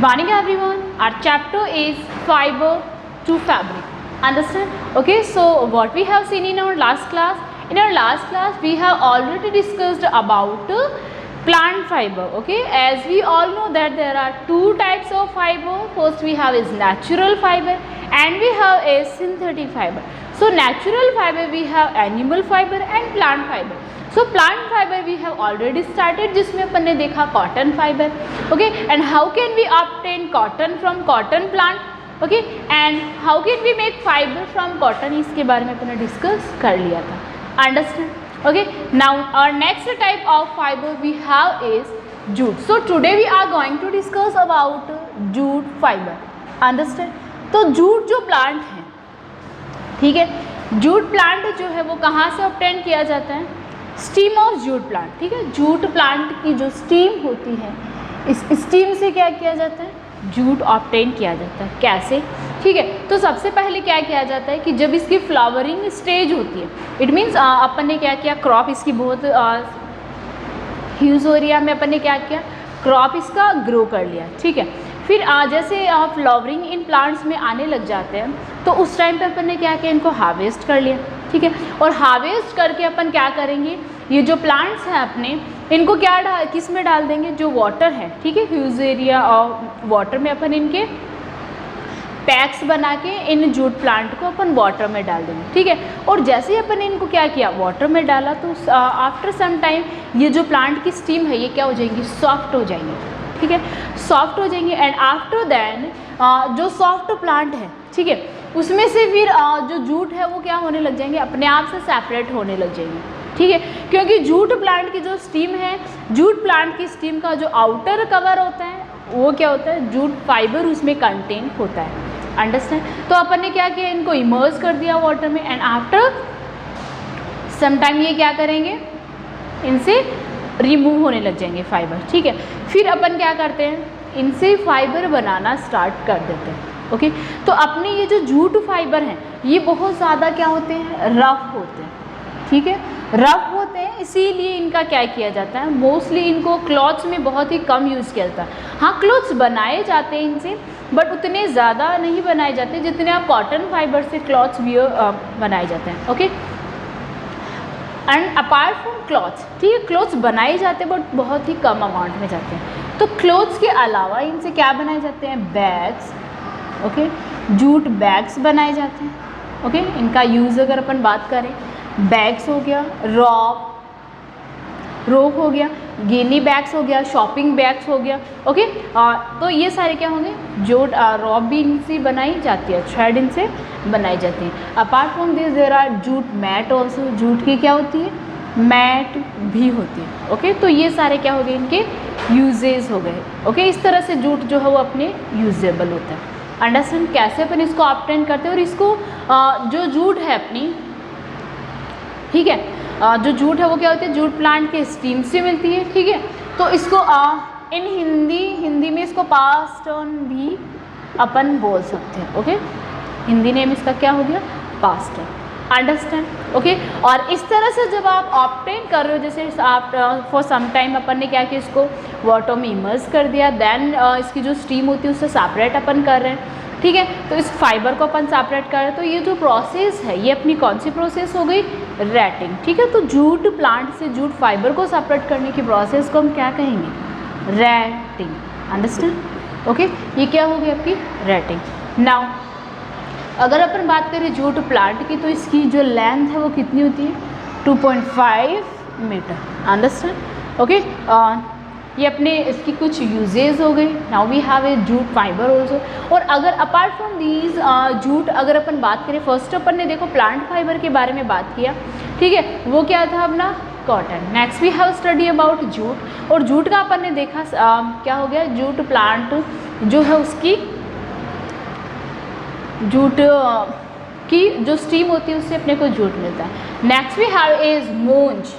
Good morning everyone. Our chapter is fiber to fabric. Understand? Okay, so what we have seen in our last class? In our last class we have already discussed about plant fiber. Okay, as we all know that there are two types of fiber. First we have is natural fiber and we have a synthetic fiber. So natural fiber we have animal fiber and plant fiber. So plant fiber we have already started, जिसमें अपन ने देखा cotton fiber. Okay, and how can we obtain cotton from cotton plant? Okay, and how can we make fiber from cotton, इसके बारे में अपन ने discuss कर लिया था. Understand? Okay, now our next type of fiber we have is jute. So today we are going to discuss about jute fiber. Understand? तो jute जो plant है, ठीक है, jute plant जो है वो कहाँ से obtain किया जाता है? Steam of jute plant. ठीक है, जूट प्लांट की जो स्टीम होती है, इस स्टीम से क्या किया जाता है? जूट ऑब्टेन किया जाता है. कैसे? ठीक है, तो सबसे पहले क्या किया जाता है कि जब इसकी फ्लावरिंग स्टेज होती है, इट मीन्स अपन ने क्या किया, क्रॉप इसकी बहुत ह्यूज एरिया में अपन ने क्या किया, क्रॉप इसका ग्रो कर लिया. ठीक है, फिर जैसे फ्लावरिंग इन प्लांट्स में आने लग जाते हैं तो उस टाइम पे अपन ने क्या किया, इनको हार्वेस्ट कर लिया. ठीक है, और हार्वेस्ट करके अपन क्या करेंगे, ये जो प्लांट्स हैं अपने, इनको क्या किस में डाल देंगे, जो वाटर है. ठीक है, ह्यूज एरिया और वाटर में अपन इनके पैक्स बना के इन जूट प्लांट को अपन वाटर में डाल देंगे. ठीक है, और जैसे ही अपन इनको क्या किया, वाटर में डाला, तो आफ्टर सम टाइम ये जो प्लांट की स्टीम है ये क्या हो जाएंगी, सॉफ्ट हो जाएंगे. ठीक है, सॉफ्ट हो जाएंगे एंड आफ्टर देन जो सॉफ्ट प्लांट है, ठीक है, उसमें से फिर जो जूट है वो क्या होने लग जाएंगे, अपने आप से सेपरेट होने लग जाएंगे. ठीक है, क्योंकि जूट प्लांट की जो स्टीम है, जूट प्लांट की स्टीम का जो आउटर कवर होता है वो क्या होता है, जूट फाइबर उसमें कंटेन होता है. अंडरस्टैंड? तो अपन ने क्या किया, इनको इमर्ज कर दिया वाटर में एंड आफ्टर सम टाइम ये क्या करेंगे, इनसे रिमूव होने लग जाएंगे फाइबर. ठीक है, फिर अपन क्या करते हैं, इनसे फाइबर बनाना स्टार्ट कर देते हैं. ओके, तो अपने ये जो जूट फाइबर हैं ये बहुत ज़्यादा क्या होते हैं, रफ होते हैं. ठीक है, रफ होते हैं, इसीलिए इनका क्या किया जाता है, मोस्टली इनको क्लॉथ्स में बहुत ही कम यूज़ किया जाता है. हाँ, क्लॉथ्स बनाए जाते हैं इनसे, बट उतने ज़्यादा नहीं बनाए जाते जितने आप कॉटन फाइबर से क्लॉथ्स भी बनाए जाते हैं. Okay, and apart from clothes, ठीक है, क्लॉथ्स बनाए जाते हैं बट बहुत ही कम अमाउंट में जाते हैं. तो क्लॉथ्स के अलावा इनसे क्या बनाए जाते हैं, बैग्स. ओके, जूट बैग्स बनाए जाते हैं. ओके, इनका यूज़ अगर अपन बात करें, बैग्स हो गया, रोप हो गया, गिनी बैग्स हो गया, शॉपिंग बैग्स हो गया. ओके, तो ये सारे क्या होंगे, जूट रॉप भी इनसे बनाई जाती है, थ्रेड इनसे बनाई जाती है. Apart from this there are jute mat also, jute की क्या होती है, मैट भी होती है. ओके, तो ये सारे क्या हो गए, इनके यूजेस हो गए. ओके, इस तरह से जूट जो है वो अपने यूजेबल होता है. अंडरस्टैंड? कैसे अपन इसको ऑब्टेन करते हैं, और इसको जो जूट है अपनी, ठीक है, जो जूट है वो क्या होती है, जूट प्लांट के स्टीम से मिलती है. ठीक है, तो इसको इन हिंदी में इसको पास्ट ऑन भी अपन बोल सकते हैं. ओके, हिंदी नेम इसका क्या हो गया, पास्ट ऑन. अंडरस्टैंड? ओके, और इस तरह से जब आप ऑब्टेन कर रहे हो, जैसे आप फॉर सम टाइम अपन ने क्या किया, इसको वाटर में इमर्स कर दिया, देन इसकी जो स्टीम होती है उससे सेपरेट अपन कर रहे हैं. ठीक है, तो इस फाइबर को अपन सेपरेट कर रहे हैं. तो ये जो प्रोसेस है ये अपनी कौन सी प्रोसेस हो गई, रैटिंग. ठीक है, तो जूट प्लांट से जूट फाइबर को सेपरेट करने की प्रोसेस को हम क्या कहेंगे, रैटिंग. अंडरस्टैंड? ओके, ये क्या हो गई आपकी रैटिंग. नाउ अगर अपन बात करें जूट प्लांट की, तो इसकी जो लेंथ है वो कितनी होती है, 2.5 मीटर. अंडरस्टैंड? ओके, ये अपने इसकी कुछ यूजेज हो गई. Now we have a jute fibre also. और अगर अपार्ट फ्रॉम दीज जूट अगर अपन बात करें, फर्स्ट अपन ने देखो प्लांट फाइबर के बारे में बात किया. ठीक है, वो क्या था अपना cotton. Next we have study about jute, और जूट का अपन ने देखा क्या हो गया, जूट प्लांट जो है उसकी जूट की जो स्टीम होती है उससे अपने को जूट मिलता है. नेक्स्ट वी हैव इज मूंज.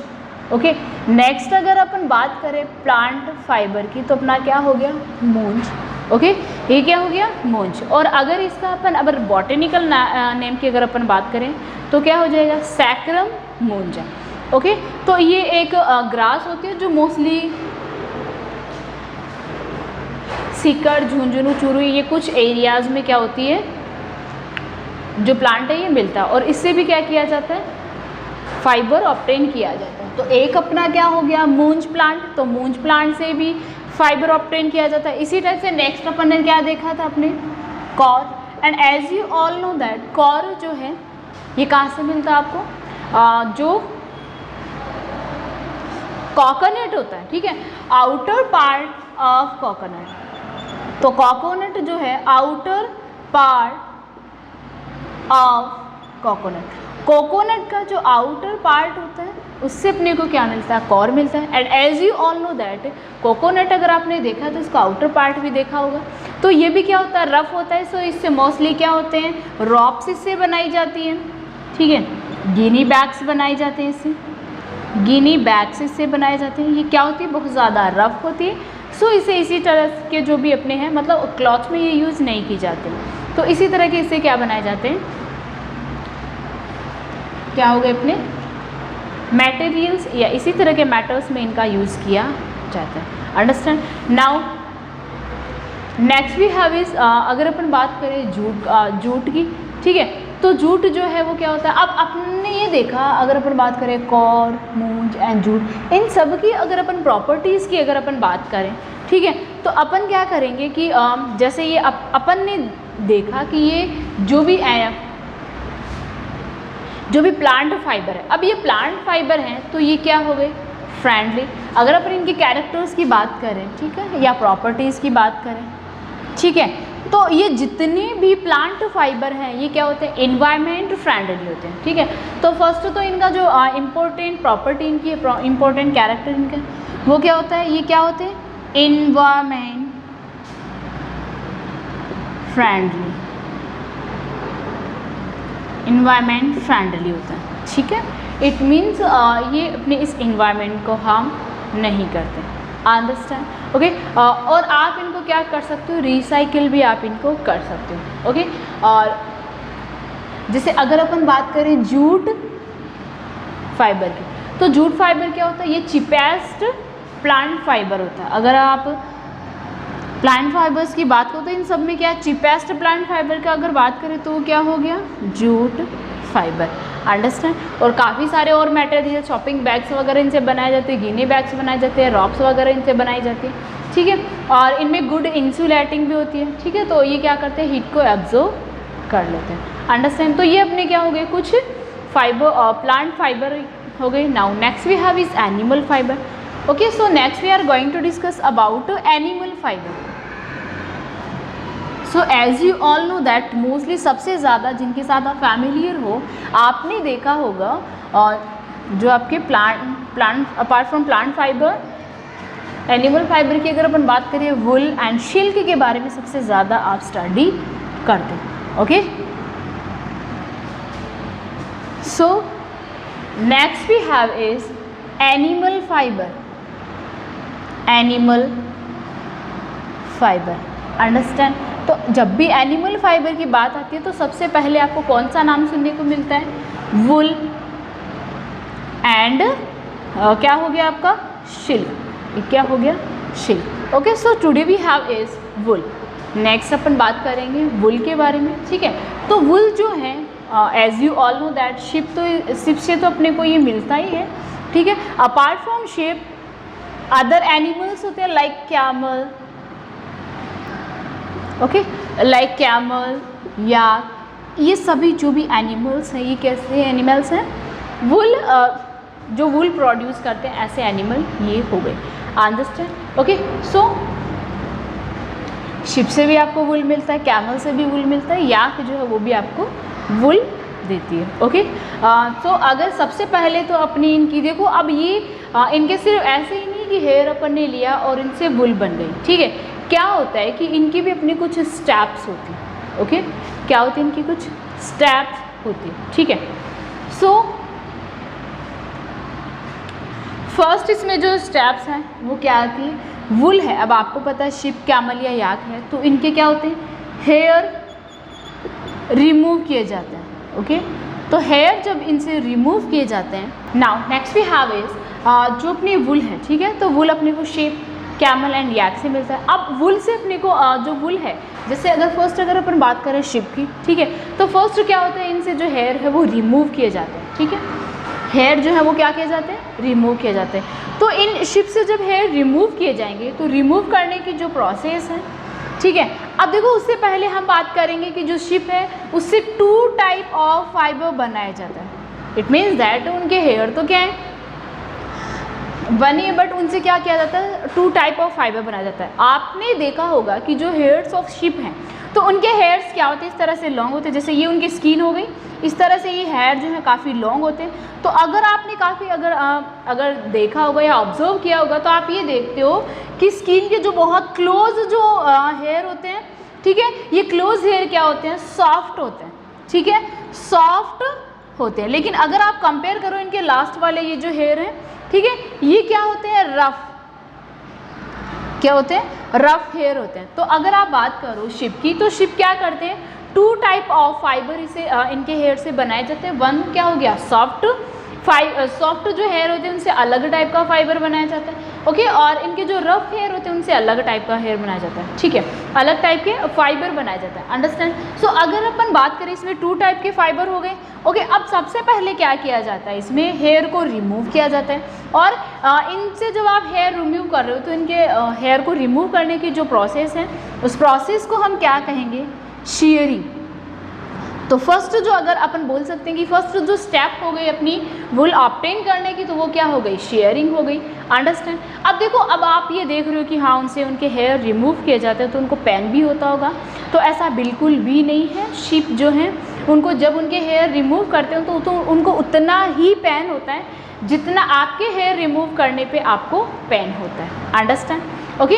ओके, नेक्स्ट अगर अपन बात करें प्लांट फाइबर की, तो अपना क्या हो गया, मूंज. ओके, ये क्या हो गया, मूंज. और अगर इसका अपन अगर बॉटेनिकल नेम की अगर अपन बात करें तो क्या हो जाएगा, सैक्रम मूंजा. ओके, तो ये एक ग्रास होती है जो मोस्टली सीकर, झुंझुनू, चुरू, ये कुछ एरियाज़ में क्या होती है, जो प्लांट है ये मिलता है, और इससे भी क्या किया जाता है, फाइबर ऑब्टेन किया जाता है। तो एक अपना क्या हो गया, मूंज प्लांट, तो मूंज प्लांट से भी फाइबर ऑब्टेन किया जाता है। इसी टाइप से नेक्स्ट अपन ने क्या देखा था अपने, coir, and as you all know that coir जो है ये कहाँ से मिलता है आपको, जो कोकोनट होता है, ठीक है, आउटर पार्ट ऑफ कोकोनट। तो कोकोनट जो है outer part of coconut, coconut का जो आउटर पार्ट होता है उससे अपने को क्या मिलता है, कॉर मिलता है। And as you all know that coconut अगर आपने देखा तो इसका आउटर पार्ट भी देखा होगा, तो ये भी क्या होता है, रफ होता है। सो इससे मोस्टली क्या होते हैं, रॉप्स इससे बनाई जाती हैं, ठीक है, गिनी बैग्स बनाए जाते हैं इससे, गिनी बैग्स इससे बनाए जाते हैं। ये क्या होती है, बहुत ज़्यादा रफ होती है। सो इसे इसी तरह के जो भी अपने हैं, मतलब क्लॉथ में ये यूज़ नहीं की जाती, तो इसी तरह के इससे क्या बनाए जाते हैं, क्या हो गए अपने मटेरियल्स, या इसी तरह के मैटर्स में इनका यूज़ किया जाता है। Understand. Now next we have is, अगर अपन बात करें जूट की, ठीक है, तो जूट जो है वो क्या होता है, अब आपने ये देखा, अगर अपन बात करें कॉर, मूंज एंड जूट, इन सब की अगर अपन प्रॉपर्टीज़ की अगर अपन बात करें, ठीक है, तो अपन क्या करेंगे कि जैसे ये अपन ने देखा कि ये जो भी प्लांट फाइबर है, अब ये प्लांट फाइबर हैं तो ये क्या हो गए, फ्रेंडली। अगर अपन इनके कैरेक्टर्स की बात करें, ठीक है, या प्रॉपर्टीज़ की बात करें, ठीक है, तो ये जितने भी प्लांट फाइबर हैं ये क्या होते हैं, एनवायरनमेंट फ्रेंडली होते हैं, ठीक है। तो फर्स्ट तो इनका जो इम्पोर्टेंट प्रॉपर्टी इनकी, इम्पोर्टेंट कैरेक्टर इनका वो क्या होता है, ये क्या होते हैं, एनवायरनमेंट फ्रेंडली, इन्वायरमेंट फ्रेंडली होता है, ठीक है। इट मीन्स ये अपने इस इन्वायरमेंट को हार्म नहीं करते, अंडरस्टैंड, ओके। और आप इनको क्या कर सकते हो, रिसाइकिल भी आप इनको कर सकते हो, ओके। और जैसे अगर अपन बात करें जूट फाइबर की, तो जूट फाइबर क्या होता है, ये चीपेस्ट प्लांट फाइबर होता है। अगर आप प्लांट फाइबर्स की बात करो तो इन सब में क्या चीपेस्ट प्लांट फाइबर का अगर बात करें तो क्या हो गया, जूट फाइबर, अंडरस्टैंड। और काफ़ी सारे और मटेरियल, शॉपिंग बैग्स वगैरह इनसे बनाए जाते हैं, गिनी बैग्स बनाए जाते हैं, रॉप्स वगैरह इनसे बनाई जाती है, ठीक है। और इनमें गुड इंसुलेटिंग भी होती है, ठीक है, तो ये क्या करते हैं, हीट को एब्जॉर्ब कर लेते हैं, अंडरस्टैंड। तो ये अपने क्या हो गए, कुछ फाइबर, प्लांट फाइबर हो गए। Now next we have is animal fibre, okay. So next we are going to discuss about animal fibre. So as you all know that mostly सबसे ज़्यादा जिनके साथ आप फैमिलियर हो, आपने देखा होगा, और जो आपके plant apart from plant fibre, animal fibre की अगर अपन बात करें, वुल एंड सिल्क के बारे में सबसे ज़्यादा आप स्टडी करते हैं, okay. So next we have is animal fibre, animal fibre, understand. तो जब भी एनिमल फाइबर की बात आती है तो सबसे पहले आपको कौन सा नाम सुनने को मिलता है, वुल एंड क्या हो गया आपका, सिल्क, ये क्या हो गया, silk, okay. So today we have is wool. Next अपन बात करेंगे वुल के बारे में, ठीक है। तो वुल जो है, as you all know that sheep से तो अपने को ये मिलता ही है, ठीक है। Apart from ship other animals होते हैं like camel, okay, like camel, yak, ये सभी जो भी एनिमल्स हैं, ये कैसे एनिमल्स हैं, वुल जो वुल प्रोड्यूस करते हैं, ऐसे एनिमल ये हो गए, अंडरस्टैंड, ओके। सो शिप से भी आपको वुल मिलता है, कैमल से भी वुल मिलता है, याक जो है वो भी आपको वुल देती है, ओके। तो अगर सबसे पहले तो अपनी इनकी देखो, अब ये इनके सिर्फ ऐसे ही नहीं कि हेयर अपन ने लिया और इनसे वुल बन गई, ठीक है। क्या होता है कि इनकी भी अपनी कुछ स्टेप्स होती हैं, ओके, क्या होती है इनकी कुछ स्टेप्स होती है, ठीक है। सो फर्स्ट इसमें जो स्टेप्स हैं वो क्या आती है, वुल है। अब आपको पता है शिप, कैमल या याक है, तो इनके क्या होते हैं, हेयर रिमूव किए जाते हैं, ओके। तो हेयर जब इनसे रिमूव किए जाते हैं, now next we have is जो अपनी वुल है, ठीक है। तो वुल अपने को शेप कैमल एंड याक से मिलता है। अब वुल से अपने को जो वुल है, जैसे अगर अपन बात करें शिप की, ठीक है, तो फर्स्ट क्या होता है, इनसे जो हेयर है वो रिमूव किए जाते हैं, ठीक है, हेयर जो है वो क्या किए जाते हैं, रिमूव किए जाते हैं। तो इन शिप से जब हेयर रिमूव किए जाएंगे तो रिमूव करने की जो प्रोसेस है, ठीक है, अब देखो उससे पहले हम बात करेंगे कि जो शिप है उससे 2 टाइप ऑफ फाइबर बनाया जाता है। इट मीन्स दैट उनके हेयर तो क्या है, बने, बट उनसे क्या किया जाता है, 2 टाइप ऑफ फाइबर बनाया जाता है। आपने देखा होगा कि जो हेयर्स ऑफ शिप हैं तो उनके हेयर्स क्या होते हैं, इस तरह से लॉन्ग होते हैं, जैसे ये उनकी स्किन हो गई, इस तरह से ये हेयर जो है काफ़ी लॉन्ग होते हैं। तो अगर आपने काफ़ी अगर देखा होगा या ऑब्जर्व किया होगा तो आप ये देखते हो कि स्किन के जो बहुत क्लोज जो हेयर होते हैं, ठीक है, ये क्लोज हेयर क्या होते हैं, सॉफ्ट होते हैं, ठीक है, सॉफ्ट होते हैं। लेकिन अगर आप कंपेयर करो इनके लास्ट वाले ये जो हेयर हैं, ठीक है, ये क्या होते हैं, रफ, क्या होते हैं, रफ हेयर होते हैं। तो अगर आप बात करो शिप की, तो शिप क्या करते हैं, 2 टाइप ऑफ फाइबर इसे इनके हेयर से बनाए जाते हैं। वन क्या हो गया, सॉफ्ट जो हेयर होते हैं उनसे अलग टाइप का फाइबर बनाया जाता है, ओके, और इनके जो रफ हेयर होते हैं उनसे अलग टाइप का हेयर बनाया जाता है, ठीक है, अलग टाइप के फाइबर बनाया जाता है, अंडरस्टैंड। सो अगर अपन बात करें इसमें 2 टाइप के फाइबर हो गए, ओके। अब सबसे पहले क्या किया जाता है, इसमें हेयर को रिमूव किया जाता है, और इनसे जब आप हेयर रिमूव कर रहे हो तो इनके हेयर को रिमूव करने की जो प्रोसेस है उस प्रोसेस को हम क्या कहेंगे, शेयरिंग। तो फर्स्ट जो अगर अपन बोल सकते हैं कि फर्स्ट जो स्टेप हो गई अपनी वुल ऑब्टेन करने की, तो वो क्या हो गई, शेयरिंग हो गई, अंडरस्टैंड। अब देखो, अब आप ये देख रहे हो कि हाँ उनसे उनके हेयर रिमूव किए जाते हैं तो उनको पेन भी होता होगा, तो ऐसा बिल्कुल भी नहीं है। शिप जो हैं उनको जब उनके हेयर रिमूव करते हो तो उनको उतना ही पेन होता है जितना आपके हेयर रिमूव करने पे आपको पेन होता है, understand, okay.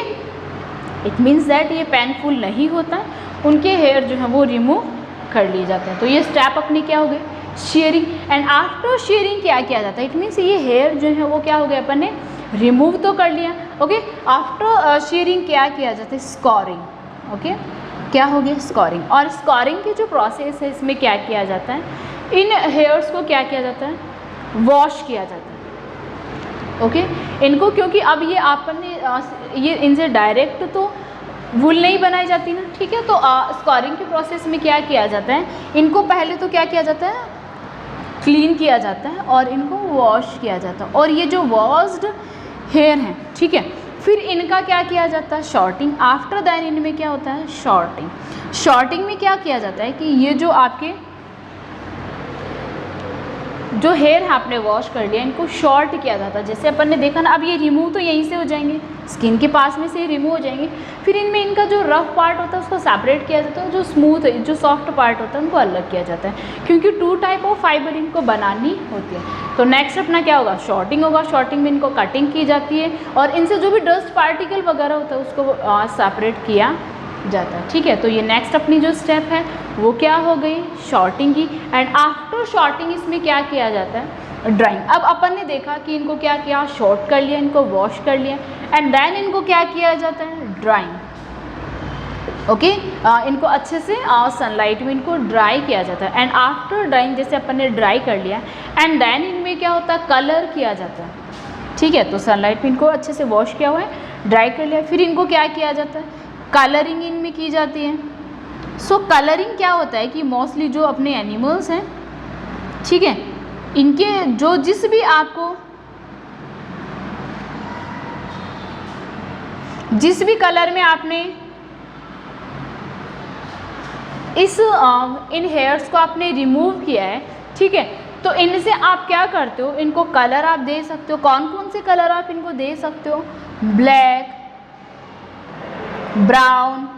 It means that ये पेनफुल नहीं होता है, उनके हेयर जो है वो रिमूव कर लिए जाते हैं। तो ये स्टेप अपनी क्या हो गई, शेयरिंग। एंड आफ्टर शेयरिंग क्या किया जाता है, इट मीन्स ये हेयर जो है वो क्या हो गया, अपन ने रिमूव तो कर लिया, ओके। आफ्टर शेयरिंग क्या किया जाता है, स्कोरिंग, ओके, क्या हो गया, स्कोरिंग। और स्कोरिंग की जो प्रोसेस है इसमें क्या किया जाता है, इन हेयर्स को क्या किया जाता है, वॉश किया जाता है, ओके। इनको क्योंकि अब ये आपन ने ये इनसे डायरेक्ट तो वुल नहीं बनाई जाती ना, ठीक है, तो स्कोरिंग की प्रोसेस में क्या किया जाता है, इनको पहले तो क्या किया जाता है, क्लीन किया जाता है और इनको वॉश किया जाता है। और ये जो वॉश्ड हेयर हैं, ठीक है, फिर इनका क्या किया जाता है, शॉर्टिंग। आफ्टर दैट इनमें क्या होता है, शॉर्टिंग। शॉर्टिंग में क्या किया जाता है कि ये जो आपके जो हेयर है आपने वॉश कर लिया, इनको शॉर्ट किया जाता है। जैसे अपन ने देखा ना, अब ये रिमूव तो यहीं से हो जाएंगे, स्किन के पास में से ही रिमूव हो जाएंगे। फिर इनमें इनका जो रफ पार्ट होता है उसको सेपरेट किया जाता है, जो स्मूथ है, जो सॉफ्ट पार्ट होता है उनको अलग किया जाता है, क्योंकि 2 टाइप ऑफ फाइबर इनको बनानी होती है। तो नेक्स्ट अपना क्या होगा, शॉर्टिंग होगा। शॉर्टिंग में इनको कटिंग की जाती है और इनसे जो भी डस्ट पार्टिकल वगैरह होता है उसको सेपरेट किया जाता है, ठीक है। तो ये नेक्स्ट अपनी जो स्टेप है वो क्या हो गई, शॉर्टिंग की। एंड आफ्टर शॉर्टिंग इसमें क्या किया जाता है, ड्राइंग। अब अपन ने देखा कि इनको क्या किया, शॉर्ट कर लिया, इनको वॉश कर लिया, एंड देन इनको क्या किया जाता है, ड्राइंग, ओके। इनको अच्छे से सनलाइट में इनको ड्राई किया जाता है। एंड आफ्टर ड्राइंग, जैसे अपन ने ड्राई कर लिया, एंड देन इनमें क्या होता है, कलर किया जाता है, ठीक है। तो सनलाइट में इनको अच्छे से वॉश किया हुआ है, ड्राई कर लिया, फिर इनको क्या किया जाता है, कलरिंग इनमें की जाती है। सो कलरिंग क्या होता है कि मोस्टली जो अपने एनिमल्स हैं, ठीक है, इनके जो जिस भी आपको जिस भी कलर में आपने इन हेयर्स को आपने रिमूव किया है, ठीक है, तो इनसे आप क्या करते हो, इनको कलर आप दे सकते हो। कौन कौन से कलर आप इनको दे सकते हो, ब्लैक, ब्राउन,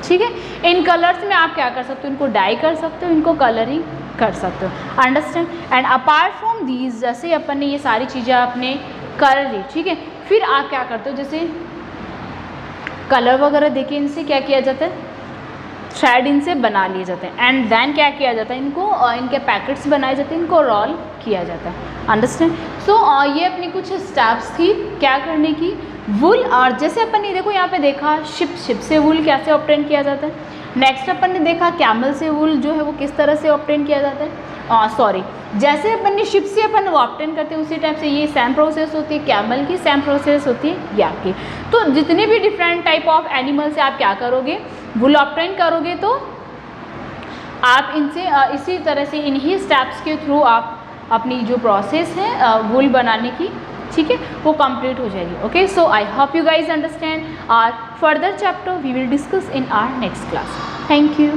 ठीक है। इन कलर्स में आप क्या कर सकते हो, इनको डाई कर सकते हो, इनको कलरिंग कर सकते हो, understand. And apart from these, जैसे अपन ने ये सारी चीज़ें आपने कर ली, ठीक है, फिर आप क्या करते हो, जैसे कलर वगैरह देखिए, इनसे क्या किया जाता है, थ्रेड इनसे बना लिए जाते हैं। एंड देन क्या किया जाता है, इनको इनके पैकेट्स बनाए जाते हैं, इनको रोल किया जाता है, अंडरस्टैंड। सो ये अपनी कुछ स्टेप्स थी क्या करने की, वुल। और जैसे अपन ने देखो यहाँ पे देखा शिप से वुल कैसे ऑब्टेन किया जाता है। नेक्स्ट अपन ने देखा कैमल से वूल जो है वो किस तरह से ऑब्टेन किया जाता है, सॉरी जैसे अपन ने शिप से अपन वो ऑब्टेन करते हैं उसी टाइप से ये सेम प्रोसेस होती है, कैमल की सेम प्रोसेस होती है या की। तो जितने भी डिफरेंट टाइप ऑफ एनिमल से आप क्या करोगे, वूल ऑब्टेन करोगे, तो आप इनसे इसी तरह से इन्हीं स्टेप्स के थ्रू आप अपनी जो प्रोसेस है वूल बनाने की, ठीक है, वो कंप्लीट हो जाएगी। Okay, so I hope you guys understand our further chapter we will discuss in our next class. Thank you.